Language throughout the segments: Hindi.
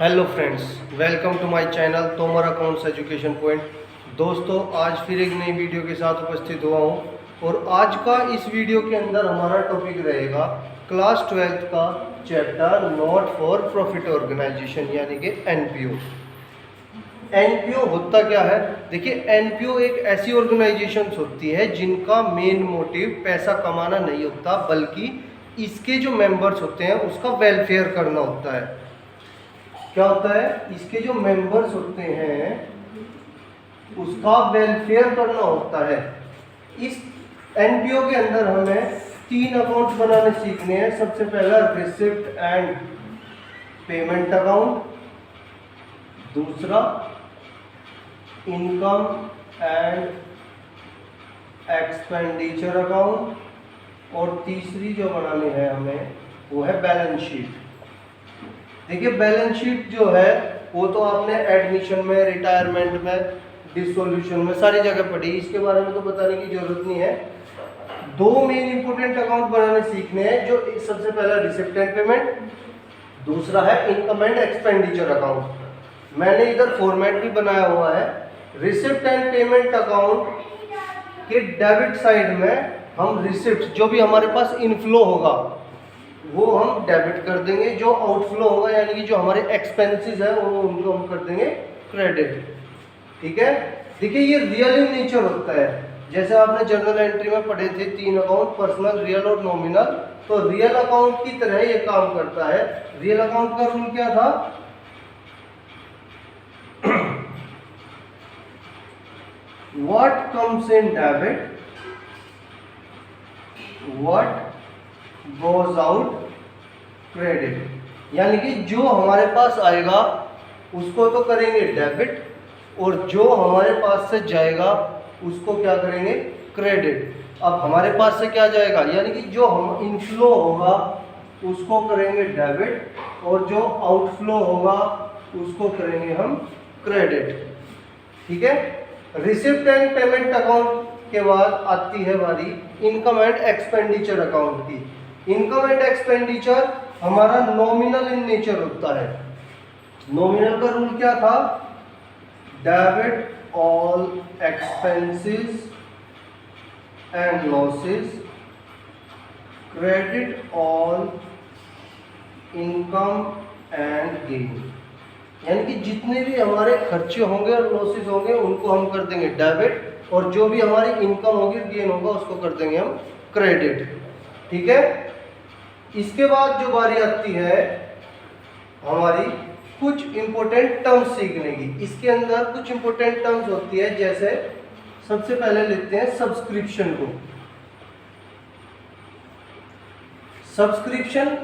Hello friends, welcome to my channel Tomar accounts education point. दोस्तों, आज फिर एक नई वीडियो के साथ उपस्थित हुआ हूँ और आज का इस वीडियो के अंदर हमारा टॉपिक रहेगा क्लास 12th का chapter not for profit organisation यानी कि एनपीओ। एनपीओ होता क्या है? देखिए, एनपीओ एक ऐसी ऑर्गेनाइजेशन होती है जिनका मेन मोटिव पैसा कमाना नहीं होता, बल्कि इसके जो मेंबर्स होते हैं उसका वेलफेयर करना होता है। क्या होता है? इसके जो मेंबर्स होते हैं उसका वेलफेयर करना होता है। इस एनपीओ के अंदर हमें 3 अकाउंट बनाने सीखने हैं। सबसे पहला रिसिप्ट एंड पेमेंट अकाउंट, दूसरा इनकम एंड एक्सपेंडिचर अकाउंट और तीसरी जो बनानी है हमें वो है बैलेंस शीट। देखिए, बैलेंस शीट जो है वो तो आपने एडमिशन में, रिटायरमेंट में, डिसोल्यूशन में सारी जगह पढ़ी, इसके बारे में तो बताने की जरूरत नहीं है। 2 मेन इंपोर्टेंट अकाउंट बनाने सीखने हैं, जो सबसे पहला रिसिप्ट एंड पेमेंट, दूसरा है इनकम एंड एक्सपेंडिचर अकाउंट। मैंने इधर फॉर्मेट भी बनाया हुआ है। रिसिप्ट एंड पेमेंट अकाउंट के डेबिट साइड में हम रिसिप्ट, जो भी हमारे पास इनफ्लो होगा वो हम डेबिट कर देंगे, जो आउटफ्लो होगा यानी कि जो हमारे एक्सपेंसेस है वो उनको हम कर देंगे क्रेडिट। ठीक है। देखिए, ये रियल इन नेचर होता है। जैसे आपने जर्नल एंट्री में पढ़े थे 3 अकाउंट, पर्सनल, रियल और नॉमिनल। तो रियल अकाउंट की तरह ये काम करता है। रियल अकाउंट का रूल क्या था? What comes in debit, what goes out credit. यानी कि जो हमारे पास आएगा उसको तो करेंगे डेबिट, और जो हमारे पास से जाएगा उसको क्या करेंगे? क्रेडिट। अब हमारे पास से क्या जाएगा यानी कि जो हम इनफ्लो होगा उसको करेंगे डेबिट, और जो आउटफ्लो होगा उसको करेंगे हम क्रेडिट। ठीक है। रिसिप्ट एंड पेमेंट अकाउंट के बाद आती है बारी इनकम एंड एक्सपेंडिचर अकाउंट की। इनकम एंड एक्सपेंडिचर हमारा नॉमिनल इन नेचर होता है। नॉमिनल का रूल क्या था? Debit all expenses and losses, credit all income and gain. यानी कि जितने भी हमारे खर्चे होंगे और लॉसेस होंगे उनको हम कर देंगे डेबिट, और जो भी हमारी इनकम होगी, गेन होगा, उसको कर देंगे हम क्रेडिट। ठीक है। इसके बाद जो बारी आती है हमारी कुछ इंपोर्टेंट टर्म्स सीखने की। इसके अंदर कुछ इंपोर्टेंट टर्म्स होती है, जैसे सबसे पहले लेते हैं सब्सक्रिप्शन को। Subscription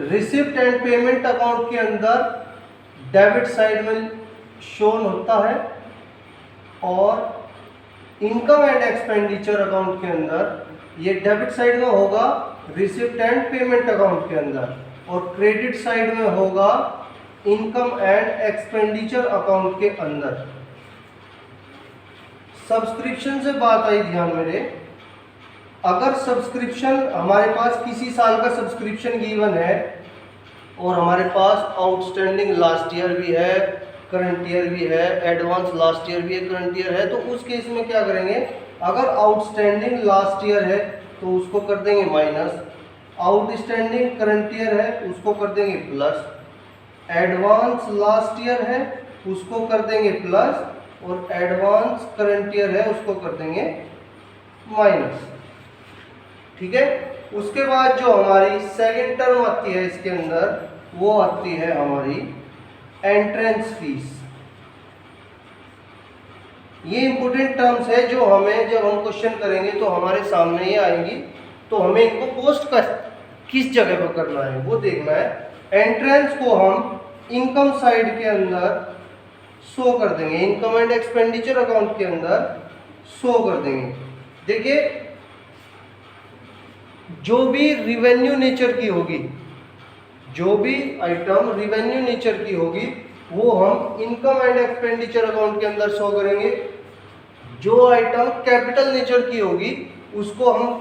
receipt and payment account के अंदर डेबिट साइड में शोन होता है, और इनकम एंड एक्सपेंडिचर अकाउंट के अंदर ये डेबिट साइड में होगा रिसिप्ट एंड पेमेंट अकाउंट के अंदर, और क्रेडिट साइड में होगा इनकम एंड एक्सपेंडिचर अकाउंट के अंदर। सब्सक्रिप्शन से बात आई ध्यान मेरे। अगर सब्सक्रिप्शन हमारे पास किसी साल का सब्सक्रिप्शन गिवन है और हमारे पास आउटस्टैंडिंग लास्ट ईयर भी है, करंट ईयर भी है, एडवांस लास्ट ईयर भी है, करंट ईयर है, तो उस केस में क्या करेंगे? अगर आउटस्टैंडिंग लास्ट ईयर है तो उसको कर देंगे माइनस, आउटस्टैंडिंग करंट ईयर है उसको कर देंगे प्लस, एडवांस लास्ट ईयर है उसको कर देंगे प्लस, और एडवांस करंट ईयर है उसको कर देंगे माइनस। ठीक है। उसके बाद जो हमारी सेकंड टर्म आती है इसके अंदर, वो आती है हमारी एंट्रेंस फीस। ये इंपोर्टेंट टर्म्स है जो हमें जब हम क्वेश्चन करेंगे तो हमारे सामने ही आएंगी, तो हमें इनको पोस्ट कर किस जगह पर करना है वो देखना है। एंट्रेंस को हम इनकम साइड के अंदर शो कर देंगे, इनकम एंड एक्सपेंडिचर अकाउंट के अंदर शो कर देंगे। देखिए, जो भी रिवेन्यू नेचर की होगी, जो भी आइटम रिवेन्यू नेचर की होगी वो हम इनकम एंड एक्सपेंडिचर अकाउंट के अंदर शो करेंगे। जो आइटम कैपिटल नेचर की होगी उसको हम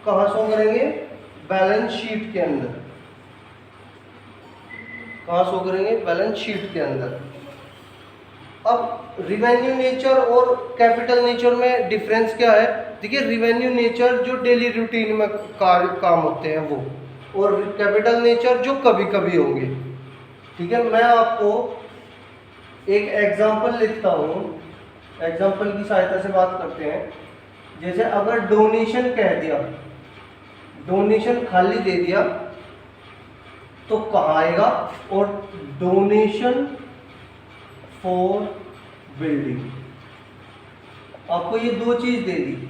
कहाँ शो करेंगे? बैलेंस शीट के अंदर। कहाँ शो करेंगे? बैलेंस शीट के अंदर। अब रिवेन्यू नेचर और कैपिटल नेचर में डिफरेंस क्या है? देखिए, रिवेन्यू नेचर जो डेली रूटीन में काम होते हैं वो, और कैपिटल नेचर जो कभी कभी होंगे। ठीक है, मैं आपको एक एग्जांपल लिखता हूँ, एग्जांपल की सहायता से बात करते हैं। जैसे अगर डोनेशन कह दिया, डोनेशन खाली दे दिया तो कहाँ आएगा? और डोनेशन फॉर बिल्डिंग, आपको ये दो चीज दे दी,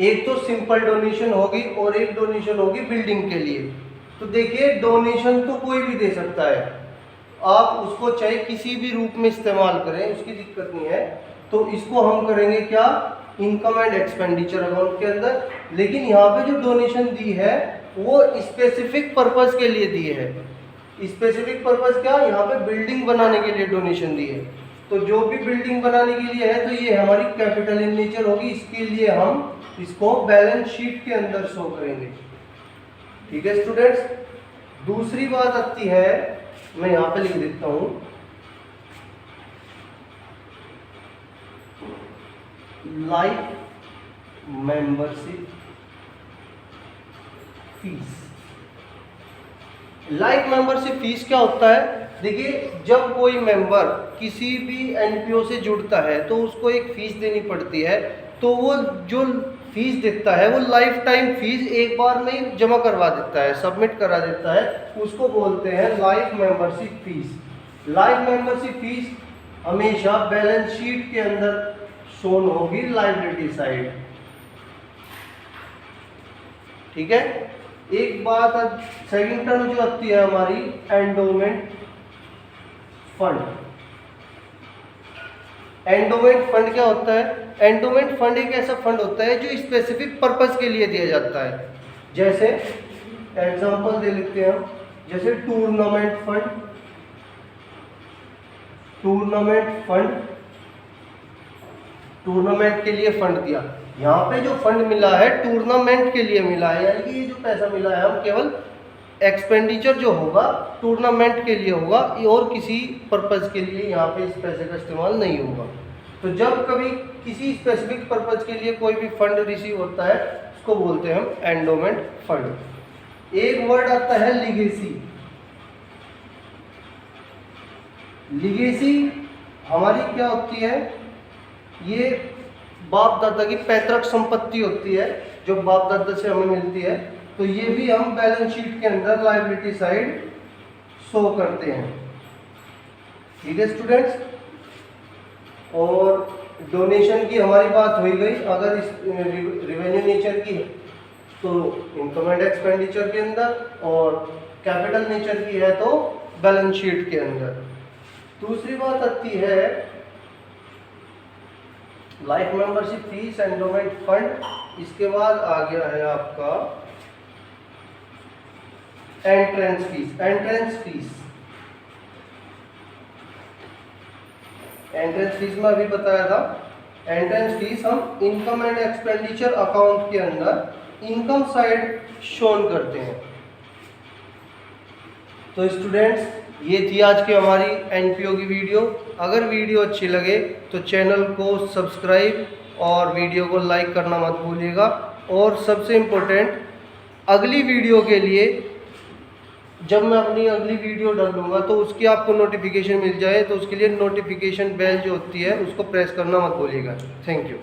एक तो सिंपल डोनेशन होगी और एक डोनेशन होगी बिल्डिंग के लिए। तो देखिए, डोनेशन तो कोई भी दे सकता है, आप उसको चाहे किसी भी रूप में इस्तेमाल करें, उसकी दिक्कत नहीं है। तो इसको हम करेंगे क्या? इनकम एंड एक्सपेंडिचर अकाउंट के अंदर। लेकिन यहाँ पे जो डोनेशन दी है वो स्पेसिफिक पर्पस के लिए दी है। स्पेसिफिक पर्पस क्या? यहाँ पे बिल्डिंग बनाने के लिए डोनेशन दी है। तो जो भी बिल्डिंग बनाने के लिए है तो ये हमारी कैपिटल इन नेचर होगी, इसके लिए हम इसको बैलेंस शीट के अंदर शो करेंगे। ठीक है स्टूडेंट्स, दूसरी बात आती है, मैं यहाँ पे लिख देता हूँ, life membership fees. Life membership fees क्या होता है? देखिए, जब कोई मेंबर किसी भी एनपीओ से जुड़ता है तो उसको एक फीस देनी पड़ती है। तो वो जो फीस देता है वो लाइफ टाइम फीस एक बार में ही जमा करवा देता है, सबमिट करा देता है, उसको बोलते हैं life membership fees. Life membership fees हमेशा बैलेंस शीट के अंदर शोन होगी लायबिलिटी साइड। ठीक है, एक बात, सेकंड टर्म जो आती है हमारी एंडोमेंट फंड। एंडोमेंट फंड क्या होता है? एंडोमेंट फंड एक ऐसा फंड होता है जो स्पेसिफिक पर्पस के लिए दिया जाता है। जैसे एग्जांपल दे लेते हैं हम, जैसे tournament fund. Tournament fund, tournament के लिए फंड दिया। यहाँ पे जो फंड मिला है टूर्नामेंट के लिए मिला है, यानी कि ये जो पैसा मिला है हम केवल एक्सपेंडिचर जो होगा टूर्नामेंट के लिए होगा, और किसी पर्पस के लिए यहाँ पे इस पैसे का इस्तेमाल नहीं होगा। तो जब कभी किसी स्पेसिफिक पर्पस के लिए कोई भी फंड रिसीव होता है उसको बोलते हैं हम एंडोमेंट फंड। एक वर्ड आता है लीगेसी। लीगेसी हमारी क्या होती है? ये बाप दादा की पैतृक संपत्ति होती है जो बाप दादा से हमें मिलती है। तो ये भी हम बैलेंस शीट के अंदर लायबिलिटी साइड शो करते हैं। ठीक है स्टूडेंट्स, और डोनेशन की हमारी बात हो गई। अगर इस रिवेन्यू नेचर की तो इनकम एंड एक्सपेंडिचर के अंदर, और कैपिटल नेचर की है तो बैलेंस शीट के अंदर। दूसरी बात आती है life membership fees, endowment fund. इसके बाद आ गया है आपका entrance fees. Entrance fees, entrance fees में अभी बताया था। एंट्रेंस फीस हम इनकम एंड एक्सपेंडिचर अकाउंट के अंदर इनकम साइड शोन करते हैं। तो स्टूडेंट्स, ये थी आज की हमारी एनपीओ की वीडियो। अगर वीडियो अच्छी लगे तो चैनल को सब्सक्राइब और वीडियो को लाइक करना मत भूलिएगा। और सबसे इम्पोर्टेंट, अगली वीडियो के लिए जब मैं अपनी अगली वीडियो डालूंगा तो उसकी आपको नोटिफिकेशन मिल जाए, तो उसके लिए नोटिफिकेशन बेल जो होती है उसको प्रेस करना मत भूलिएगा। Thank you.